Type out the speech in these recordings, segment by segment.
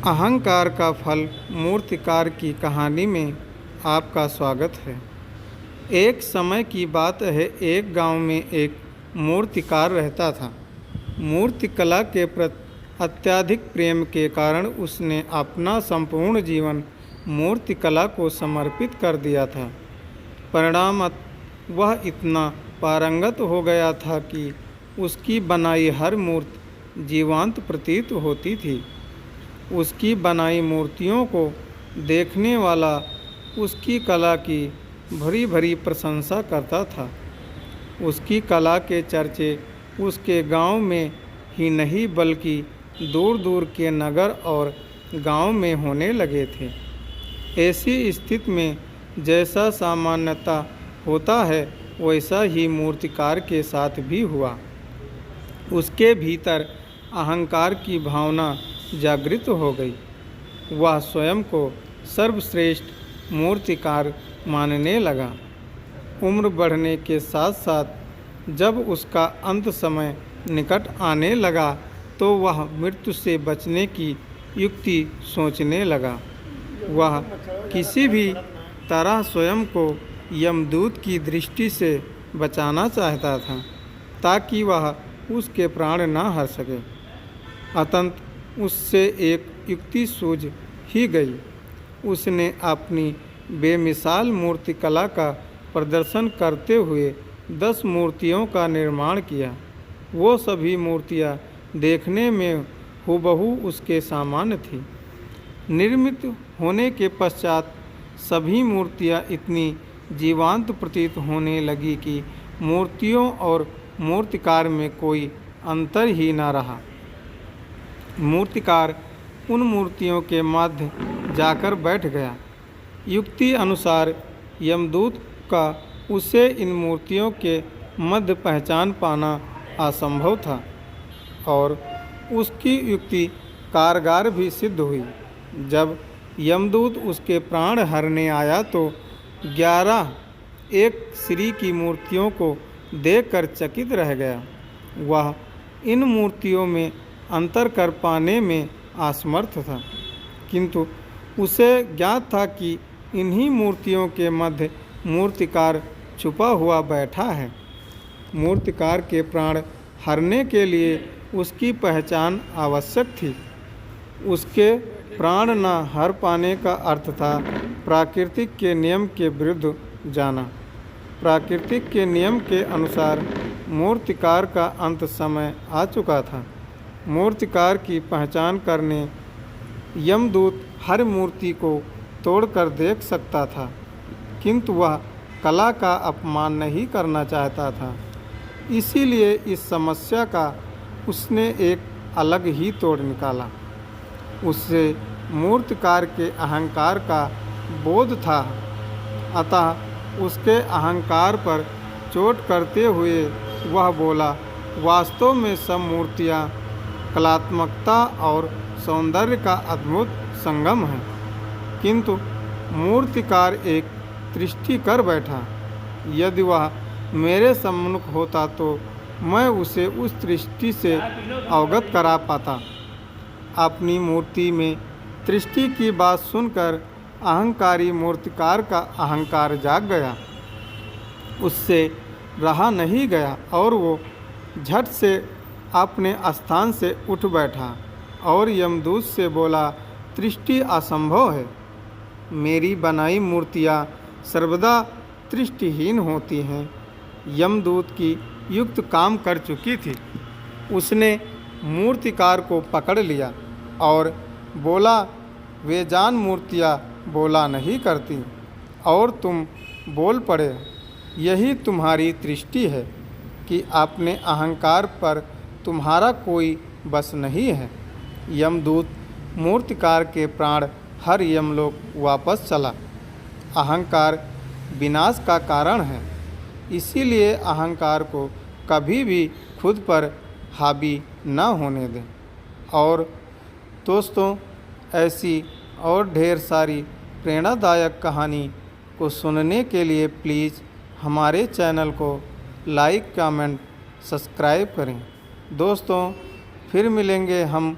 अहंकार का फल मूर्तिकार की कहानी में आपका स्वागत है। एक समय की बात है, एक गांव में एक मूर्तिकार रहता था। मूर्तिकला के प्रति अत्यधिक प्रेम के कारण उसने अपना संपूर्ण जीवन मूर्तिकला को समर्पित कर दिया था। परिणामतः वह इतना पारंगत हो गया था कि उसकी बनाई हर मूर्ति जीवंत प्रतीत होती थी। उसकी बनाई मूर्तियों को देखने वाला उसकी कला की भरी भरी प्रशंसा करता था। उसकी कला के चर्चे उसके गांव में ही नहीं बल्कि दूर दूर के नगर और गांव में होने लगे थे। ऐसी स्थिति में जैसा सामान्यता होता है वैसा ही मूर्तिकार के साथ भी हुआ। उसके भीतर अहंकार की भावना जागृत हो गई। वह स्वयं को सर्वश्रेष्ठ मूर्तिकार मानने लगा। उम्र बढ़ने के साथ साथ जब उसका अंत समय निकट आने लगा तो वह मृत्यु से बचने की युक्ति सोचने लगा। वह किसी भी तरह स्वयं को यमदूत की दृष्टि से बचाना चाहता था ताकि वह उसके प्राण न हर सके। अतंत उससे एक युक्ति सूझ ही गई। उसने अपनी बेमिसाल मूर्तिकला का प्रदर्शन करते हुए 10 मूर्तियों का निर्माण किया। वो सभी मूर्तियाँ देखने में हूबहू उसके समान थीं। निर्मित होने के पश्चात सभी मूर्तियाँ इतनी जीवंत प्रतीत होने लगी कि मूर्तियों और मूर्तिकार में कोई अंतर ही न रहा। मूर्तिकार उन मूर्तियों के मध्य जाकर बैठ गया। युक्ति अनुसार यमदूत का उसे इन मूर्तियों के मध्य पहचान पाना असंभव था और उसकी युक्ति कारगर भी सिद्ध हुई। जब यमदूत उसके प्राण हरने आया तो 11 एक श्री की मूर्तियों को देखकर चकित रह गया। वह इन मूर्तियों में अंतर कर पाने में असमर्थ था, किंतु उसे ज्ञात था कि इन्हीं मूर्तियों के मध्य मूर्तिकार छुपा हुआ बैठा है। मूर्तिकार के प्राण हरने के लिए उसकी पहचान आवश्यक थी। उसके प्राण न हर पाने का अर्थ था प्राकृतिक के नियम के विरुद्ध जाना। प्राकृतिक के नियम के अनुसार मूर्तिकार का अंत समय आ चुका था। मूर्तिकार की पहचान करने यमदूत हर मूर्ति को तोड़कर देख सकता था, किंतु वह कला का अपमान नहीं करना चाहता था। इसीलिए इस समस्या का उसने एक अलग ही तोड़ निकाला। उससे मूर्तिकार के अहंकार का बोध था, अतः उसके अहंकार पर चोट करते हुए वह बोला, वास्तव में सब मूर्तियाँ कलात्मकता और सौंदर्य का अद्भुत संगम है, किंतु मूर्तिकार एक दृष्टि कर बैठा। यदि वह मेरे सम्मुख होता तो मैं उसे उस दृष्टि से अवगत करा पाता। अपनी मूर्ति में दृष्टि की बात सुनकर अहंकारी मूर्तिकार का अहंकार जाग गया। उससे रहा नहीं गया और वो झट से अपने स्थान से उठ बैठा और यमदूत से बोला, दृष्टि असंभव है। मेरी बनाई मूर्तियाँ सर्वदा दृष्टिहीन होती हैं। यमदूत की युक्त काम कर चुकी थी। उसने मूर्तिकार को पकड़ लिया और बोला, वे जान मूर्तियाँ बोला नहीं करती और तुम बोल पड़े। यही तुम्हारी दृष्टि है कि अपने अहंकार पर तुम्हारा कोई बस नहीं है। यमदूत मूर्तिकार के प्राण हर यमलोक वापस चला। अहंकार विनाश का कारण है, इसीलिए अहंकार को कभी भी खुद पर हावी न होने दें। और दोस्तों, ऐसी और ढेर सारी प्रेरणादायक कहानी को सुनने के लिए प्लीज़ हमारे चैनल को लाइक, कमेंट, सब्सक्राइब करें। दोस्तों, फिर मिलेंगे हम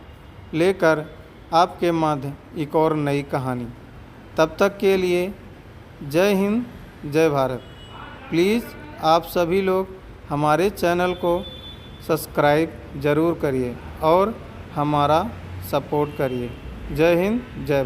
लेकर आपके माध्य एक और नई कहानी। तब तक के लिए जय हिंद, जय भारत। प्लीज़ आप सभी लोग हमारे चैनल को सब्सक्राइब ज़रूर करिए और हमारा सपोर्ट करिए। जय हिंद, जय भारत।